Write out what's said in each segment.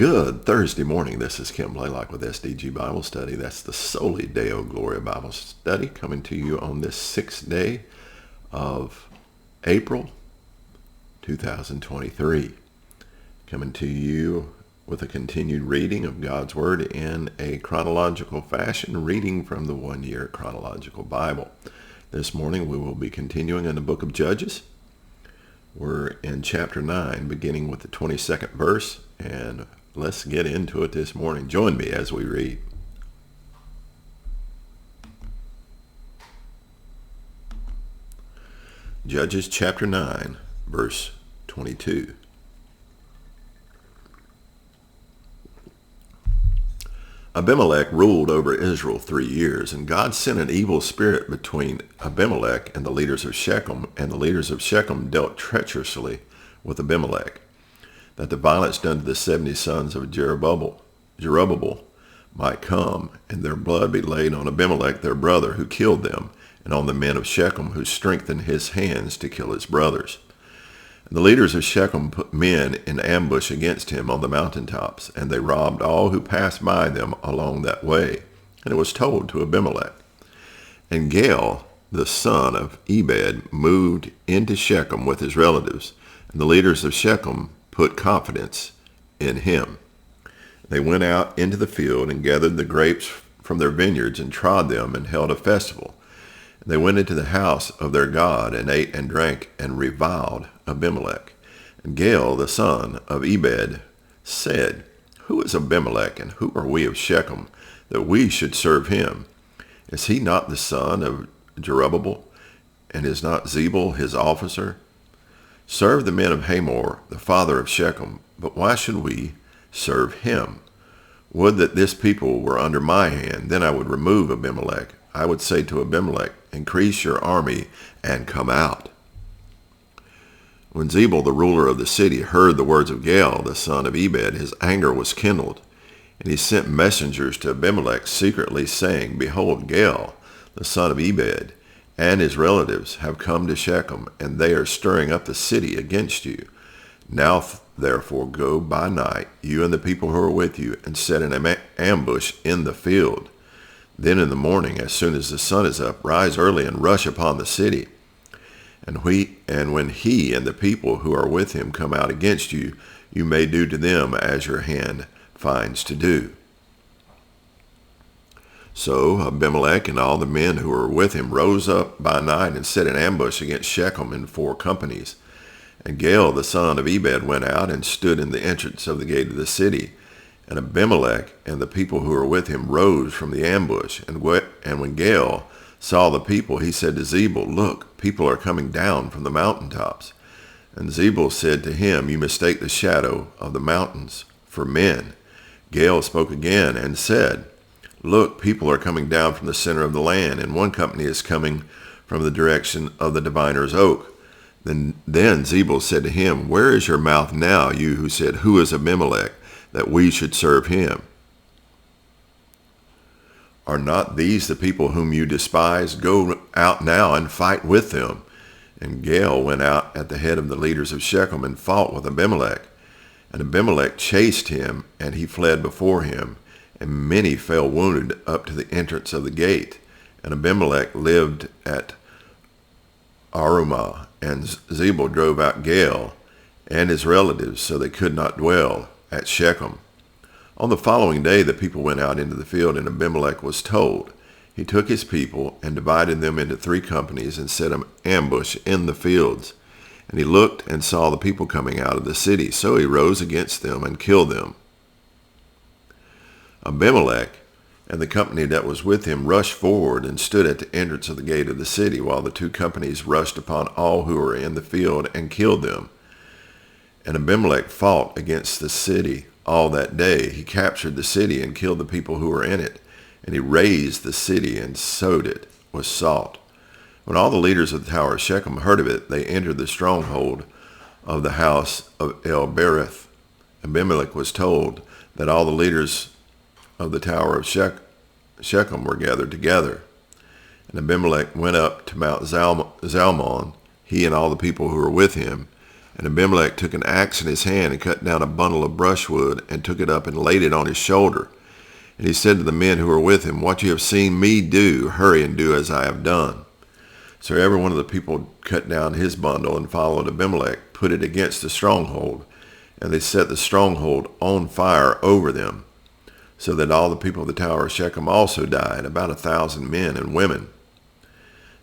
Good Thursday morning. This is Kim Blaylock with SDG Bible Study. That's the Soli Deo Gloria Bible Study coming to you on this 6th day of April 2023. Coming to you with a continued reading of God's Word in a chronological fashion, reading from the One Year Chronological Bible. This morning we will be continuing in the book of Judges. We're in chapter 9, beginning with the 22nd verse, and let's get into it this morning. Join me as we read. Judges chapter 9, verse 22. Abimelech ruled over Israel 3 years, and God sent an evil spirit between Abimelech and the leaders of Shechem, and the leaders of Shechem dealt treacherously with Abimelech, that the violence done to the 70 sons of Jerubbaal might come, and their blood be laid on Abimelech their brother, who killed them, and on the men of Shechem, who strengthened his hands to kill his brothers. And the leaders of Shechem put men in ambush against him on the mountaintops, and they robbed all who passed by them along that way. And it was told to Abimelech. And Gaal, the son of Ebed, moved into Shechem with his relatives, and the leaders of Shechem put confidence in him. They went out into the field and gathered the grapes from their vineyards and trod them and held a festival. And they went into the house of their God and ate and drank and reviled Abimelech. And Gaal, the son of Ebed, said, Who is Abimelech, and who are we of Shechem, that we should serve him? Is he not the son of Jerubbaal, and is not Zebul his officer? Serve the men of Hamor, the father of Shechem, but why should we serve him? Would that this people were under my hand, then I would remove Abimelech. I would say to Abimelech, Increase your army and come out. When Zebul, the ruler of the city, heard the words of Gaal, the son of Ebed, his anger was kindled, and he sent messengers to Abimelech secretly, saying, Behold, Gaal, the son of Ebed, and his relatives have come to Shechem, and they are stirring up the city against you. Now therefore go by night, you and the people who are with you, and set an ambush in the field. Then in the morning, as soon as the sun is up, rise early and rush upon the city. And when he and the people who are with him come out against you, you may do to them as your hand finds to do. So Abimelech and all the men who were with him rose up by night and set an ambush against Shechem in 4 companies. And Gaal, the son of Ebed, went out and stood in the entrance of the gate of the city. And Abimelech and the people who were with him rose from the ambush. And when Gaal saw the people, he said to Zebul, Look, people are coming down from the mountaintops. And Zebul said to him, You mistake the shadow of the mountains for men. Gaal spoke again and said, Look, people are coming down from the center of the land, and one company is coming from the direction of the diviner's oak. Then Zebul said to him, Where is your mouth now, you who said, Who is Abimelech, that we should serve him? Are not these the people whom you despise? Go out now and fight with them. And Gaal went out at the head of the leaders of Shechem and fought with Abimelech. And Abimelech chased him, and he fled before him. And many fell wounded up to the entrance of the gate. And Abimelech lived at Arumah. And Zebul drove out Gaal and his relatives, so they could not dwell at Shechem. On the following day the people went out into the field, and Abimelech was told. He took his people and divided them into 3 companies and set an ambush in the fields. And he looked and saw the people coming out of the city, so he rose against them and killed them. Abimelech and the company that was with him rushed forward and stood at the entrance of the gate of the city, while the 2 companies rushed upon all who were in the field and killed them. And Abimelech fought against the city all that day. He captured the city and killed the people who were in it. And he razed the city and sowed it with salt. When all the leaders of the tower of Shechem heard of it, they entered the stronghold of the house of El-Berith. Abimelech was told that all the leaders of the tower of Shechem were gathered together. And Abimelech went up to Mount Zalmon, he and all the people who were with him, And Abimelech took an axe in his hand and cut down a bundle of brushwood and took it up and laid it on his shoulder. And he said to the men who were with him, "What you have seen me do, hurry and do as I have done." So every one of the people cut down his bundle and followed Abimelech, put it against the stronghold, and they set the stronghold on fire over them, so that all the people of the tower of Shechem also died, about 1,000 men and women.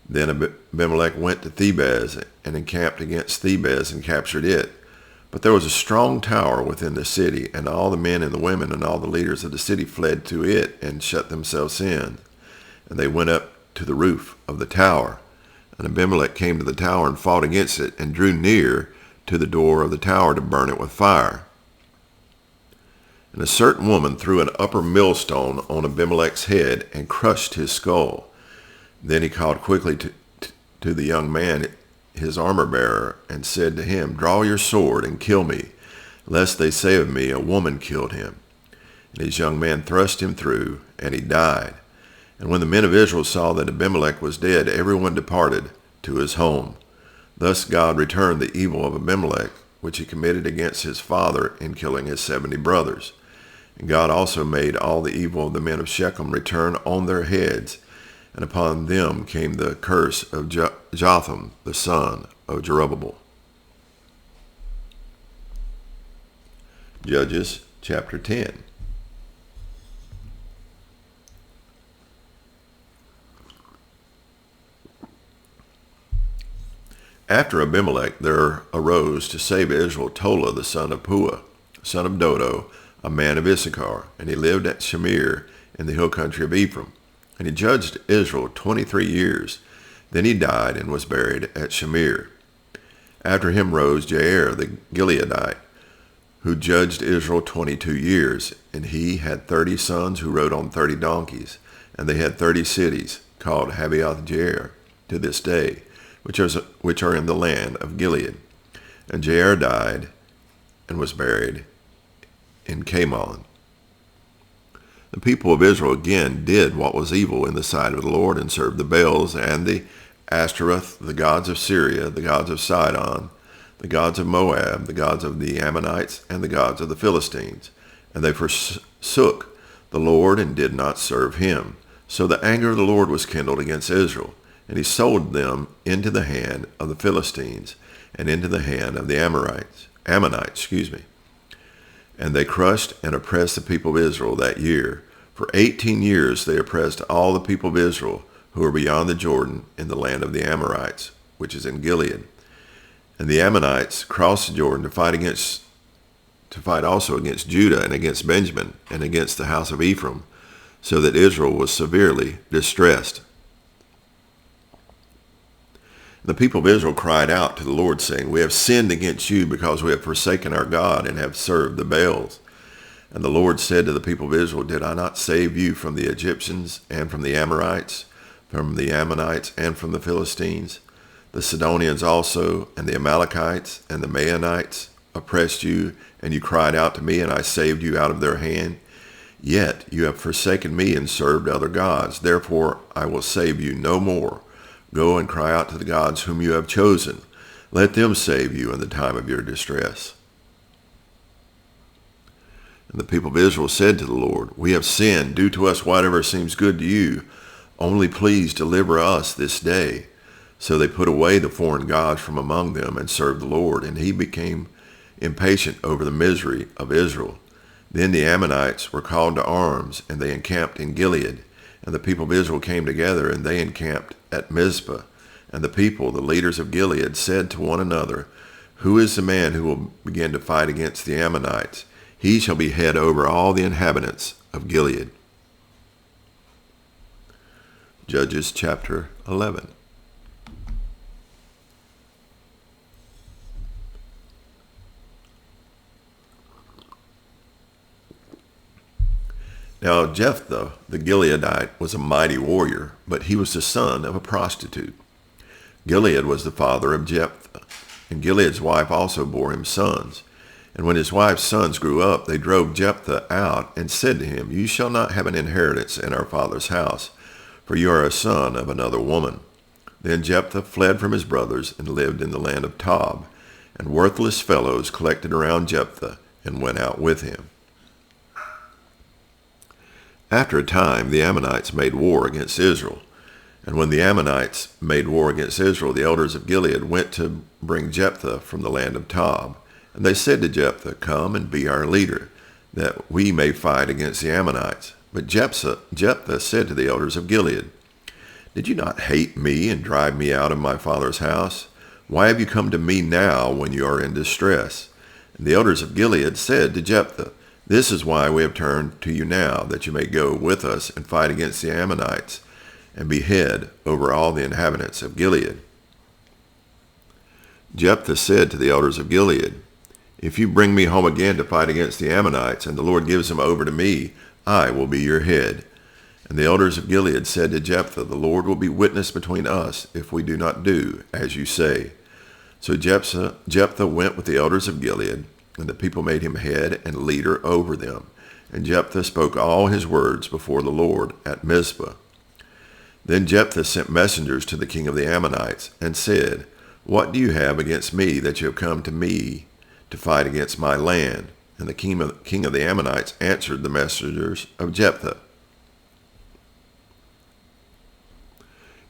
Then Abimelech went to Thebez and encamped against Thebez and captured it. But there was a strong tower within the city, and all the men and the women and all the leaders of the city fled to it and shut themselves in. And they went up to the roof of the tower. And Abimelech came to the tower and fought against it and drew near to the door of the tower to burn it with fire. And a certain woman threw an upper millstone on Abimelech's head and crushed his skull. Then he called quickly to the young man, his armor-bearer, and said to him, "Draw your sword and kill me, lest they say of me, a woman killed him." And his young man thrust him through, and he died. And when the men of Israel saw that Abimelech was dead, everyone departed to his home. Thus God returned the evil of Abimelech, which he committed against his father in killing his 70 brothers. And God also made all the evil of the men of Shechem return on their heads, and upon them came the curse of Jotham, the son of Jerubbaal. Judges chapter 10. After Abimelech there arose to save Israel Tola, the son of Puah, son of Dodo, a man of Issachar, and he lived at Shamir in the hill country of Ephraim. And he judged Israel 23 years. Then he died and was buried at Shamir. After him rose Jair the Gileadite, who judged Israel 22 years. And he had 30 sons who rode on 30 donkeys. And they had 30 cities, called Havioth Jair, to this day, which are in the land of Gilead. And Jair died and was buried in Camon. The people of Israel again did what was evil in the sight of the Lord, and served the Baals and the Ashtoreth, the gods of Syria, the gods of Sidon, the gods of Moab, the gods of the Ammonites, and the gods of the Philistines. And they forsook the Lord and did not serve him. So the anger of the Lord was kindled against Israel, and he sold them into the hand of the Philistines and into the hand of the Ammonites. And they crushed and oppressed the people of Israel that year. For 18 years they oppressed all the people of Israel who were beyond the Jordan in the land of the Amorites, which is in Gilead. And the Ammonites crossed the Jordan to fight also against Judah and against Benjamin and against the house of Ephraim, so that Israel was severely distressed. The people of Israel cried out to the Lord, saying, "We have sinned against you because we have forsaken our God and have served the Baals." And the Lord said to the people of Israel, "Did I not save you from the Egyptians and from the Amorites, from the Ammonites and from the Philistines? The Sidonians also, and the Amalekites and the Maonites oppressed you, and you cried out to me, and I saved you out of their hand. Yet you have forsaken me and served other gods. Therefore I will save you no more. Go and cry out to the gods whom you have chosen. Let them save you in the time of your distress." And the people of Israel said to the Lord, "We have sinned. Do to us whatever seems good to you. Only please deliver us this day." So they put away the foreign gods from among them and served the Lord, and he became impatient over the misery of Israel. Then the Ammonites were called to arms, and they encamped in Gilead. And the people of Israel came together, and they encamped at Mizpah. And the people, the leaders of Gilead, said to one another, "Who is the man who will begin to fight against the Ammonites? He shall be head over all the inhabitants of Gilead." Judges chapter 11. Now Jephthah the Gileadite was a mighty warrior, but he was the son of a prostitute. Gilead was the father of Jephthah, and Gilead's wife also bore him sons. And when his wife's sons grew up, they drove Jephthah out and said to him, "You shall not have an inheritance in our father's house, for you are a son of another woman." Then Jephthah fled from his brothers and lived in the land of Tob. and worthless fellows collected around Jephthah and went out with him. After a time, the Ammonites made war against Israel. And when the Ammonites made war against Israel, the elders of Gilead went to bring Jephthah from the land of Tob. And they said to Jephthah, "Come and be our leader, that we may fight against the Ammonites." But Jephthah said to the elders of Gilead, "Did you not hate me and drive me out of my father's house? Why have you come to me now when you are in distress?" And the elders of Gilead said to Jephthah, "This is why we have turned to you now, that you may go with us and fight against the Ammonites, and be head over all the inhabitants of Gilead." Jephthah said to the elders of Gilead, "If you bring me home again to fight against the Ammonites, and the Lord gives them over to me, I will be your head." And the elders of Gilead said to Jephthah, "The Lord will be witness between us if we do not do as you say." So Jephthah went with the elders of Gilead, and the people made him head and leader over them. And Jephthah spoke all his words before the Lord at Mizpah. Then Jephthah sent messengers to the king of the Ammonites and said, "What do you have against me that you have come to me to fight against my land?" And the king of the Ammonites answered the messengers of Jephthah,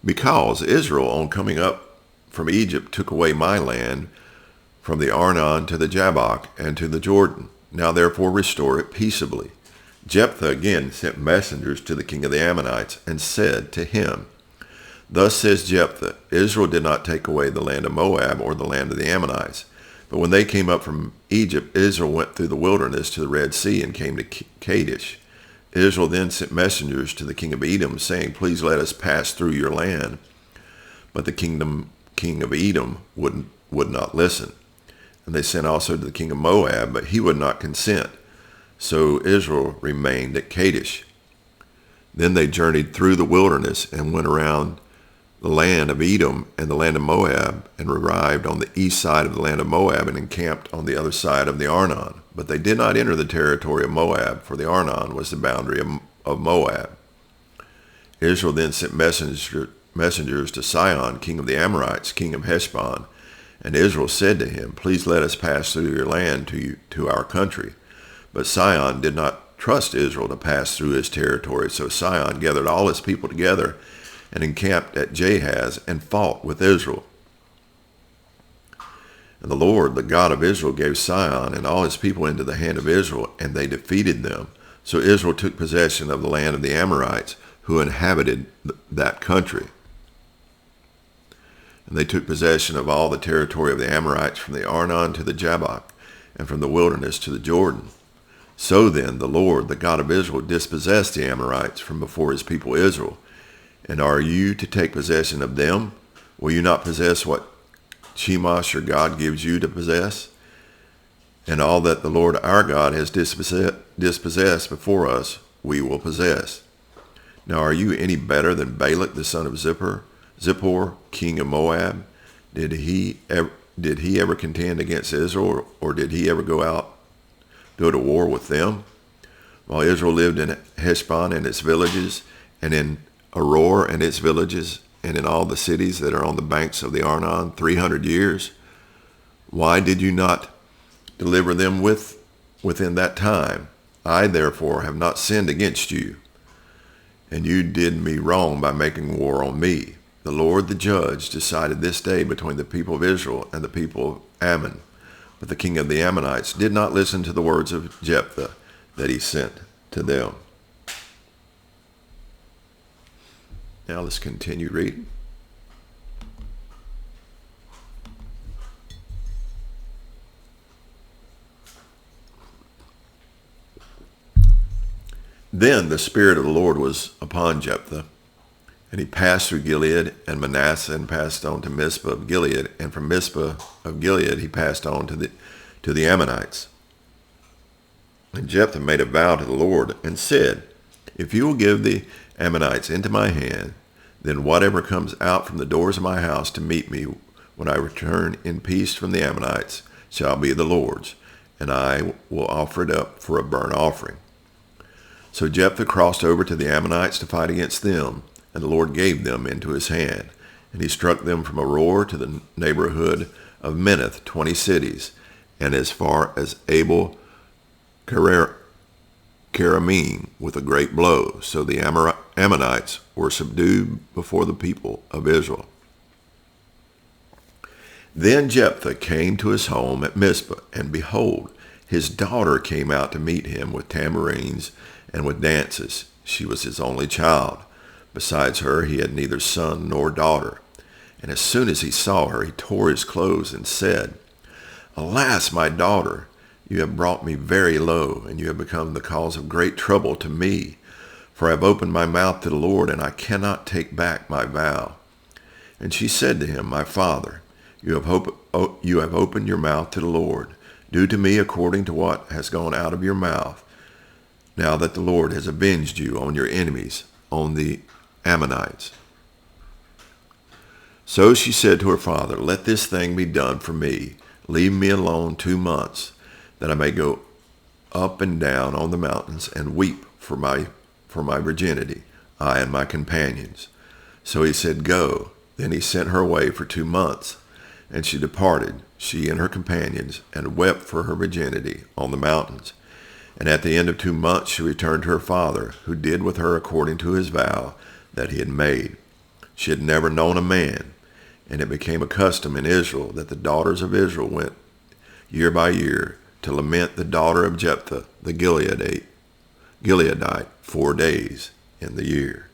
"Because Israel, on coming up from Egypt, took away my land from the Arnon to the Jabbok and to the Jordan. Now therefore restore it peaceably." Jephthah again sent messengers to the king of the Ammonites and said to him, "Thus says Jephthah, Israel did not take away the land of Moab or the land of the Ammonites. But when they came up from Egypt, Israel went through the wilderness to the Red Sea and came to Kadesh. Israel then sent messengers to the king of Edom, saying, 'Please let us pass through your land.' But the king of Edom would not listen. And they sent also to the king of Moab, but he would not consent. So Israel remained at Kadesh. Then they journeyed through the wilderness and went around the land of Edom and the land of Moab, and arrived on the east side of the land of Moab and encamped on the other side of the Arnon. But they did not enter the territory of Moab, for the Arnon was the boundary of Moab. Israel then sent messengers to Sihon, king of the Amorites, king of Heshbon. And Israel said to him, 'Please let us pass through your land to our country.' But Sihon did not trust Israel to pass through his territory. So Sihon gathered all his people together and encamped at Jahaz and fought with Israel. And the Lord, the God of Israel, gave Sihon and all his people into the hand of Israel, and they defeated them. So Israel took possession of the land of the Amorites, who inhabited that country. And they took possession of all the territory of the Amorites from the Arnon to the Jabbok, and from the wilderness to the Jordan. So then the Lord, the God of Israel, dispossessed the Amorites from before his people Israel. And are you to take possession of them? Will you not possess what Chemosh your God gives you to possess? And all that the Lord our God has dispossessed before us, we will possess. Now are you any better than Balak the son of Zippor, king of Moab? Did he ever contend against Israel, or did he ever go to war with them? While Israel lived in Heshbon and its villages, and in Aroer and its villages, and in all the cities that are on the banks of the Arnon 300 years, why did you not deliver them within that time? I therefore have not sinned against you, and you did me wrong by making war on me. The Lord the judge decided this day between the people of Israel and the people of Ammon. But the king of the Ammonites did not listen to the words of Jephthah that he sent to them." Now let's continue reading. Then the Spirit of the Lord was upon Jephthah, and he passed through Gilead and Manasseh, and passed on to Mizpah of Gilead, and from Mizpah of Gilead he passed on to the Ammonites. And Jephthah made a vow to the Lord and said, "If you will give the Ammonites into my hand, then whatever comes out from the doors of my house to meet me when I return in peace from the Ammonites shall be the Lord's, and I will offer it up for a burnt offering." So Jephthah crossed over to the Ammonites to fight against them, and the Lord gave them into his hand. And he struck them from Aroer to the neighborhood of Minnith 20 cities, and as far as Abel Keramim with a great blow. So the Ammonites were subdued before the people of Israel. Then Jephthah came to his home at Mizpah, and behold, his daughter came out to meet him with tambourines and with dances. She was his only child. Besides her, he had neither son nor daughter. And as soon as he saw her, he tore his clothes and said, Alas, my daughter, you have brought me very low, and you have become the cause of great trouble to me. For I have opened my mouth to the Lord, and I cannot take back my vow. And she said to him, My father, you have opened your mouth to the Lord. Do to me according to what has gone out of your mouth, now that the Lord has avenged you on your enemies, on the Ammonites. So she said to her father, Let this thing be done for me. Leave me alone 2 months, that I may go up and down on the mountains and weep for my virginity, I and my companions. So he said, Go. Then he sent her away for 2 months. And she departed, she and her companions, and wept for her virginity on the mountains. And at the end of 2 months she returned to her father, who did with her according to his vow that he had made. She had never known a man, and it became a custom in Israel that the daughters of Israel went year by year to lament the daughter of Jephthah the Gileadite 4 days in the year.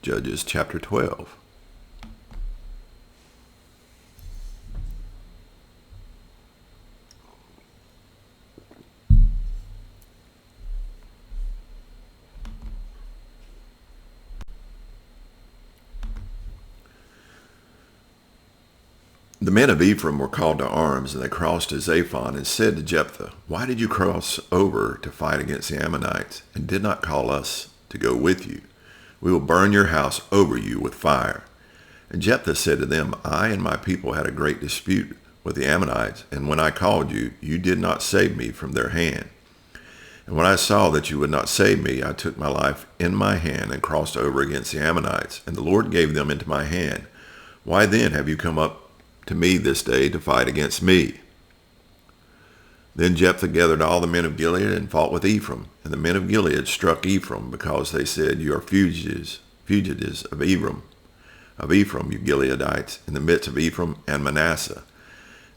Judges chapter 12. The men of Ephraim were called to arms, and they crossed to Zaphon and said to Jephthah, Why did you cross over to fight against the Ammonites, and did not call us to go with you? We will burn your house over you with fire. And Jephthah said to them, I and my people had a great dispute with the Ammonites, and when I called you, you did not save me from their hand. And when I saw that you would not save me, I took my life in my hand and crossed over against the Ammonites, and the Lord gave them into my hand. Why then have you come up to me this day to fight against me? Then Jephthah gathered all the men of Gilead and fought with Ephraim. And the men of Gilead struck Ephraim, because they said, You are fugitives of Ephraim, you Gileadites, in the midst of Ephraim and Manasseh.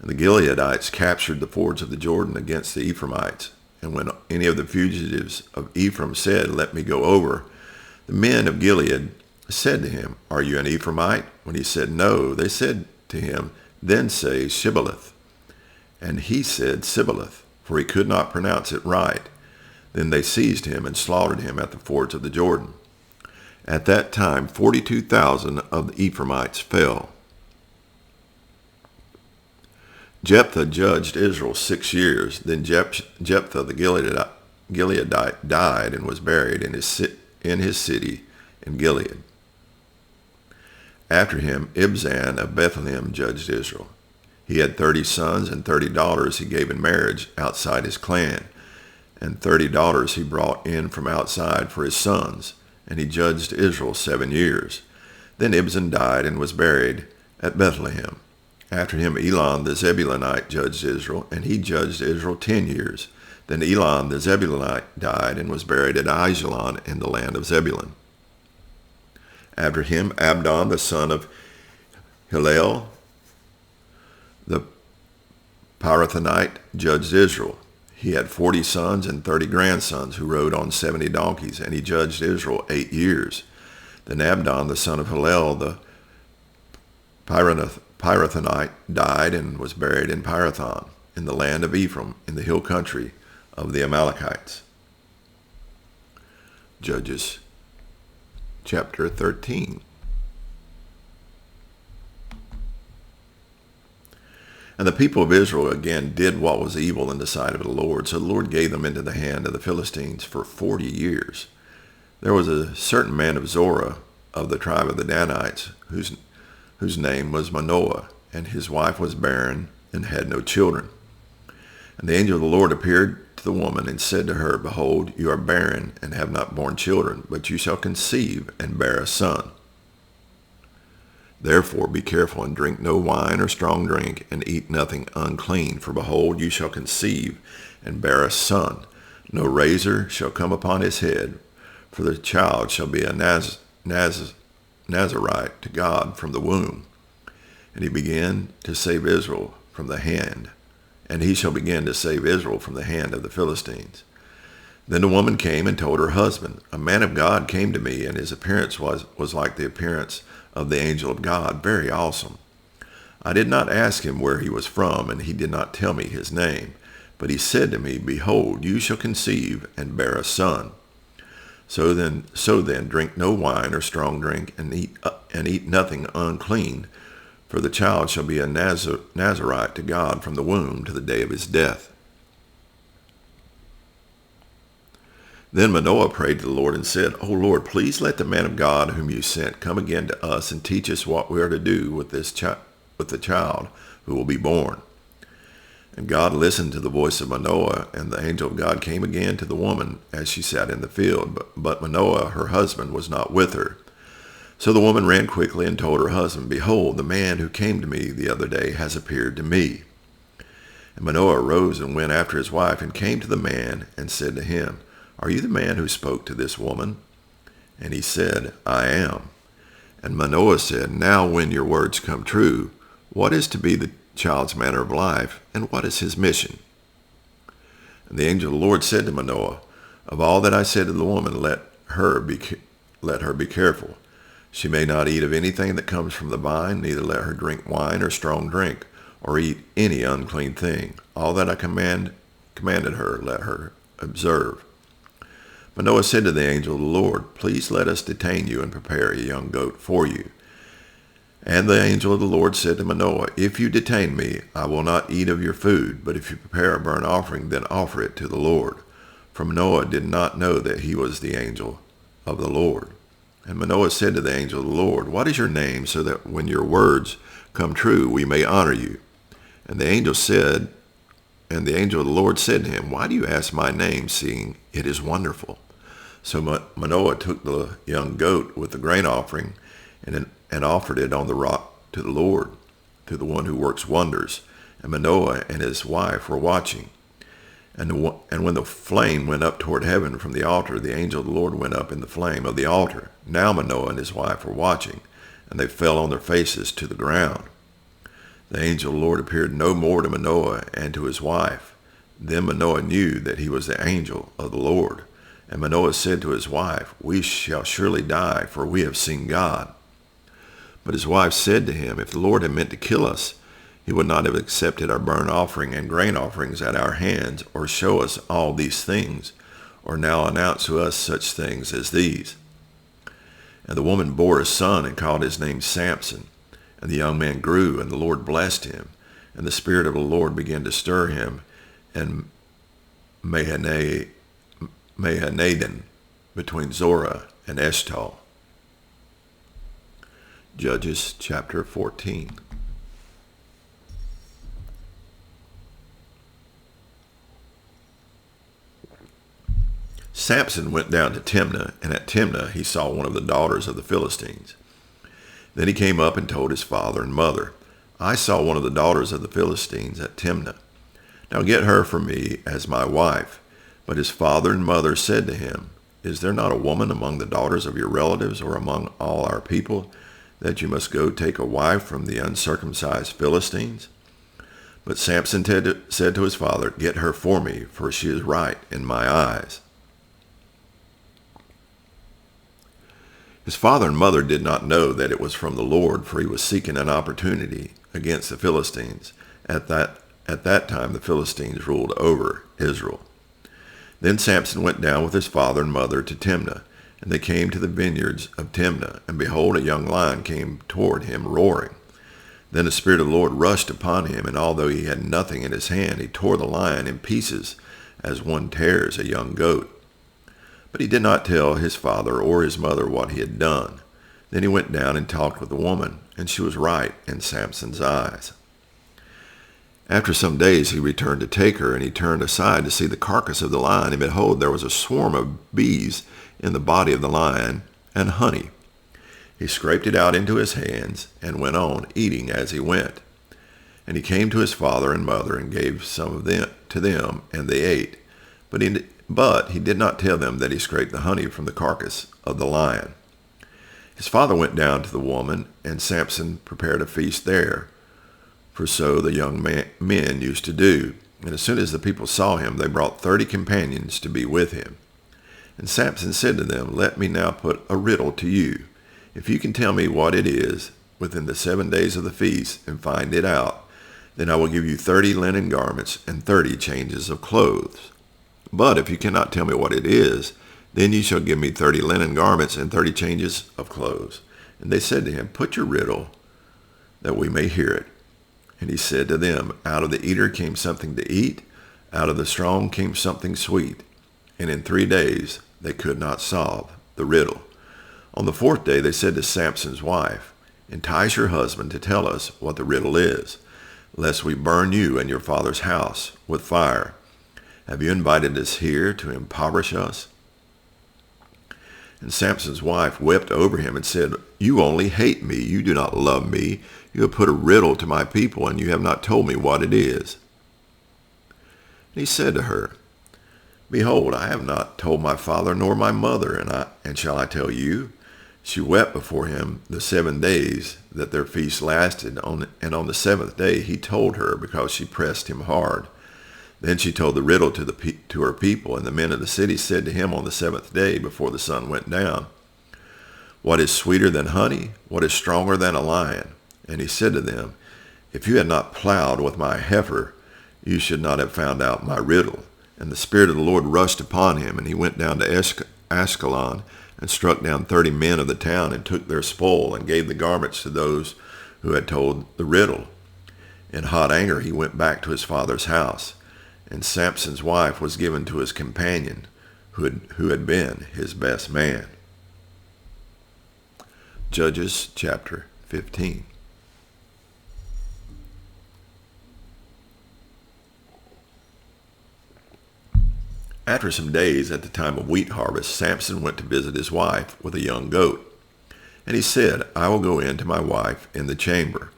And the Gileadites captured the fords of the Jordan against the Ephraimites. And when any of the fugitives of Ephraim said, Let me go over, the men of Gilead said to him, Are you an Ephraimite? When he said, No, they said to him, Then say Shibboleth. And he said Sibboleth, for he could not pronounce it right. Then they seized him and slaughtered him at the fords of the Jordan. At that time 42,000 of the Ephraimites fell. Jephthah judged Israel 6 years. Then Jephthah the Gileadite died and was buried in his city in Gilead. After him, Ibzan of Bethlehem judged Israel. He had 30 sons and 30 daughters he gave in marriage outside his clan, and 30 daughters he brought in from outside for his sons, and he judged Israel 7 years. Then Ibzan died and was buried at Bethlehem. After him, Elon the Zebulunite judged Israel, and he judged Israel 10 years. Then Elon the Zebulunite died and was buried at Aijalon in the land of Zebulun. After him, Abdon the son of Hillel the Parathonite judged Israel. He had 40 sons and 30 grandsons who rode on 70 donkeys, and he judged Israel 8 years. Then Abdon the son of Hillel the Parathonite died and was buried in Parathon, in the land of Ephraim, in the hill country of the Amalekites. Judges chapter 13. And the people of Israel again did what was evil in the sight of the Lord. So the Lord gave them into the hand of the Philistines for 40 years. There was a certain man of Zorah of the tribe of the Danites, whose name was Manoah, and his wife was barren and had no children. And the angel of the Lord appeared to the woman and said to her, Behold, you are barren and have not borne children, but you shall conceive and bear a son. Therefore be careful and drink no wine or strong drink, and eat nothing unclean. For behold, you shall conceive and bear a son. No razor shall come upon his head, for the child shall be a Nazarite to God from the womb. And he began to save Israel from the hand, and he shall begin to save Israel from the hand of the Philistines. Then the woman came and told her husband, A man of God came to me, and his appearance was like the appearance of the angel of God, very awesome. I did not ask him where he was from, and he did not tell me his name. But he said to me, Behold, you shall conceive and bear a son. So then, drink no wine or strong drink, and eat nothing unclean, for the child shall be a Nazarite to God from the womb to the day of his death. Then Manoah prayed to the Lord and said, O Lord, please let the man of God whom you sent come again to us and teach us what we are to do with the child who will be born. And God listened to the voice of Manoah, and the angel of God came again to the woman as she sat in the field. But Manoah, her husband, was not with her. So the woman ran quickly and told her husband, Behold, the man who came to me the other day has appeared to me. And Manoah arose and went after his wife, and came to the man and said to him, Are you the man who spoke to this woman? And he said, I am. And Manoah said, Now when your words come true, what is to be the child's manner of life, and what is his mission? And the angel of the Lord said to Manoah, Of all that I said to the woman, let her be careful. She may not eat of anything that comes from the vine, neither let her drink wine or strong drink, or eat any unclean thing. All that I commanded her, let her observe. Manoah said to the angel of the Lord, Please let us detain you and prepare a young goat for you. And the angel of the Lord said to Manoah, If you detain me, I will not eat of your food, but if you prepare a burnt offering, then offer it to the Lord. For Manoah did not know that he was the angel of the Lord. And Manoah said to the angel of the Lord, What is your name, so that when your words come true, we may honor you? And the angel of the Lord said to him, Why do you ask my name, seeing it is wonderful? So Manoah took the young goat with the grain offering and offered it on the rock to the Lord, to the one who works wonders. And Manoah and his wife were watching. And when the flame went up toward heaven from the altar, the angel of the Lord went up in the flame of the altar. Now Manoah and his wife were watching, and they fell on their faces to the ground. The angel of the Lord appeared no more to Manoah and to his wife. Then Manoah knew that he was the angel of the Lord. And Manoah said to his wife, We shall surely die, for we have seen God. But his wife said to him, If the Lord had meant to kill us, he would not have accepted our burnt offering and grain offerings at our hands, or show us all these things, or now announce to us such things as these. And the woman bore a son and called his name Samson. And the young man grew, and the Lord blessed him. And the Spirit of the Lord began to stir him in Mahanaim, between Zorah and Eshtaol. Judges chapter 14. Samson went down to Timnah, and at Timnah he saw one of the daughters of the Philistines. Then he came up and told his father and mother, I saw one of the daughters of the Philistines at Timnah. Now get her for me as my wife. But his father and mother said to him, Is there not a woman among the daughters of your relatives or among all our people, that you must go take a wife from the uncircumcised Philistines? But Samson said to his father, Get her for me, for she is right in my eyes. His father and mother did not know that it was from the Lord, for he was seeking an opportunity against the Philistines. At that time the Philistines ruled over Israel. Then Samson went down with his father and mother to Timnah, and they came to the vineyards of Timnah, and behold, a young lion came toward him roaring. Then the Spirit of the Lord rushed upon him, and although he had nothing in his hand, he tore the lion in pieces, as one tears a young goat. But he did not tell his father or his mother what he had done. Then he went down and talked with the woman, and she was right in Samson's eyes. After some days he returned to take her, and he turned aside to see the carcass of the lion, and behold, there was a swarm of bees in the body of the lion, and honey. He scraped it out into his hands and went on, eating as he went. And he came to his father and mother and gave some of them to them, and they ate. But he did not tell them that he scraped the honey from the carcass of the lion. His father went down to the woman, and Samson prepared a feast there, for so the young men used to do. And as soon as the people saw him, they brought 30 companions to be with him. And Samson said to them, "Let me now put a riddle to you. If you can tell me what it is within the 7 days of the feast and find it out, then I will give you 30 linen garments and 30 changes of clothes. But if you cannot tell me what it is, then you shall give me 30 linen garments and 30 changes of clothes." And they said to him, "Put your riddle, that we may hear it." And he said to them, "Out of the eater came something to eat, out of the strong came something sweet. And in 3 days they could not solve the riddle. On the 4th day they said to Samson's wife, 'Entice your husband to tell us what the riddle is, lest we burn you and your father's house with fire. Have you invited us here to impoverish us?' And Samson's wife wept over him and said, 'You only hate me. You do not love me. You have put a riddle to my people, and you have not told me what it is.' And he said to her, 'Behold, I have not told my father nor my mother, and shall I tell you?' She wept before him the 7 days that their feast lasted, and on the 7th day he told her, because she pressed him hard. Then she told the riddle to her people, and the men of the city said to him on the 7th day, before the sun went down, 'What is sweeter than honey? What is stronger than a lion?' And he said to them, 'If you had not plowed with my heifer, you should not have found out my riddle.' And the Spirit of the Lord rushed upon him, and he went down to Ashkelon, and struck down 30 men of the town, and took their spoil, and gave the garments to those who had told the riddle. In hot anger he went back to his father's house, and Samson's wife was given to his companion, who had been his best man." Judges chapter 15. After some days, at the time of wheat harvest, Samson went to visit his wife with a young goat. And he said, "I will go in to my wife in the chamber."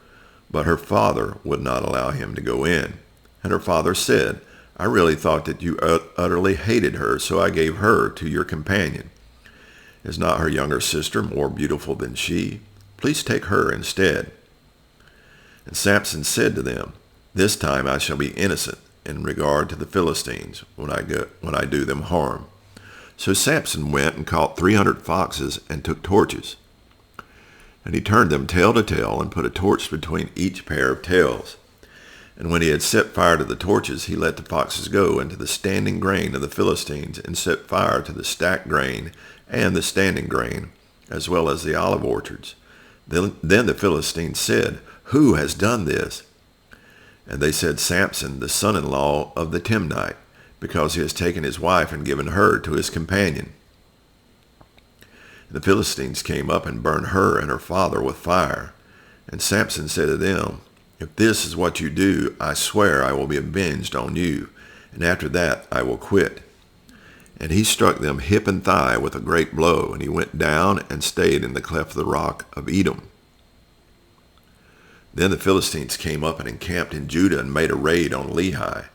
But her father would not allow him to go in. And her father said, "I really thought that you utterly hated her, so I gave her to your companion. Is not her younger sister more beautiful than she? Please take her instead." And Samson said to them, "This time I shall be innocent in regard to the Philistines when I do them harm." So Samson went and caught 300 foxes and took torches. And he turned them tail to tail and put a torch between each pair of tails. And when he had set fire to the torches, he let the foxes go into the standing grain of the Philistines, and set fire to the stacked grain and the standing grain, as well as the olive orchards. Then the Philistines said, "Who has done this?" And they said, "Samson, the son-in-law of the Timnite, because he has taken his wife and given her to his companion." And the Philistines came up and burned her and her father with fire. And Samson said to them, "If this is what you do, I swear I will be avenged on you, and after that I will quit." And he struck them hip and thigh with a great blow, and he went down and stayed in the cleft of the rock of Edom. Then the Philistines came up and encamped in Judah and made a raid on Lehi.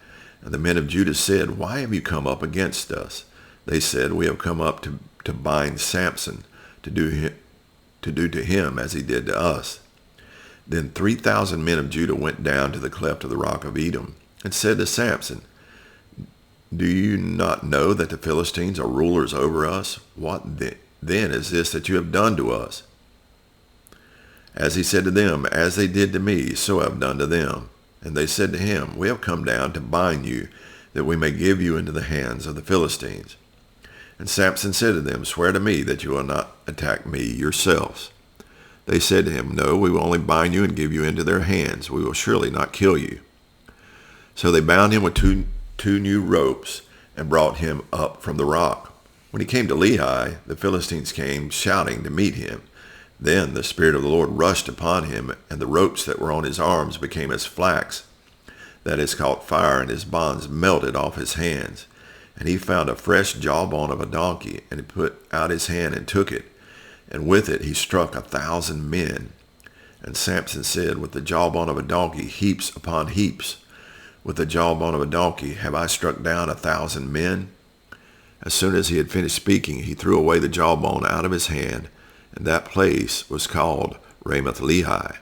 And the men of Judah said, "Why have you come up against us?" They said, "We have come up to bind Samson, to do to him as he did to us." Then 3,000 men of Judah went down to the cleft of the rock of Edom and said to Samson, "Do you not know that the Philistines are rulers over us? What then is this that you have done to us?" As he said to them, "As they did to me, so I have done to them." And they said to him, "We have come down to bind you, that we may give you into the hands of the Philistines." And Samson said to them, "Swear to me that you will not attack me yourselves." They said to him, "No, we will only bind you and give you into their hands. We will surely not kill you." So they bound him with two new ropes and brought him up from the rock. When he came to Lehi, the Philistines came shouting to meet him. Then the Spirit of the Lord rushed upon him, and the ropes that were on his arms became as flax that is caught fire, and his bonds melted off his hands. And he found a fresh jawbone of a donkey, and he put out his hand and took it. and with it he struck 1,000 men. And Samson said, with the jawbone of a donkey, heaps upon heaps. With the jawbone of a donkey have I struck down 1,000 men. As soon as he had finished speaking, he threw away the jawbone out of his hand, and that place was called Ramath-lehi.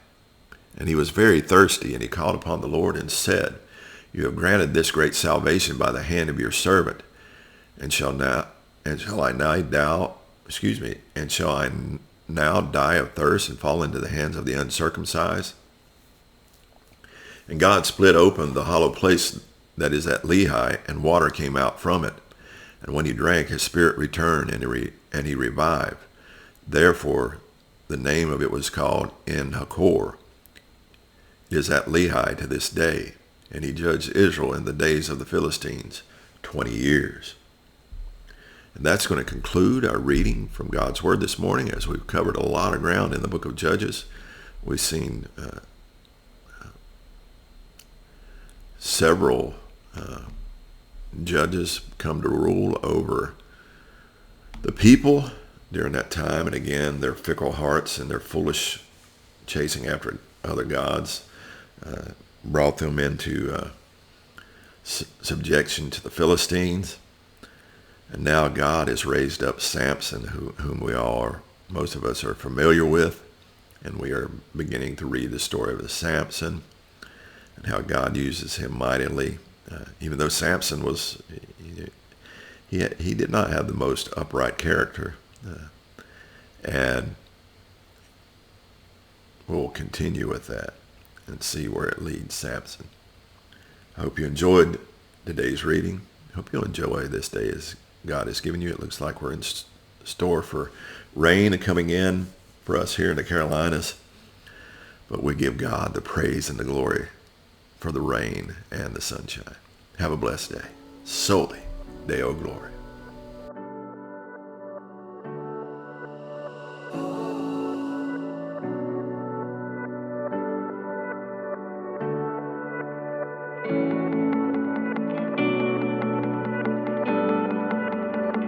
And he was very thirsty, and he called upon the Lord and said, You have granted this great salvation by the hand of your servant, and shall I now die of thirst and fall into the hands of the uncircumcised? And God split open the hollow place that is at Lehi, and water came out from it. And when he drank, his spirit returned, and he revived. Therefore, the name of it was called En-hakkore. It is at Lehi to this day. And he judged Israel in the days of the Philistines 20 years. And that's going to conclude our reading from God's Word this morning, as we've covered a lot of ground in the book of Judges. We've seen several judges come to rule over the people during that time. And again, their fickle hearts and their foolish chasing after other gods brought them into subjection to the Philistines. And now God has raised up Samson, whom most of us are familiar with. And we are beginning to read the story of Samson and how God uses him mightily. Even though Samson he did not have the most upright character. And we'll continue with that and see where it leads Samson. I hope you enjoyed today's reading. I hope you'll enjoy this day as God has given you. It looks like we're in store for rain coming in for us here in the Carolinas. But we give God the praise and the glory for the rain and the sunshine. Have a blessed day. Soli Deo Gloria.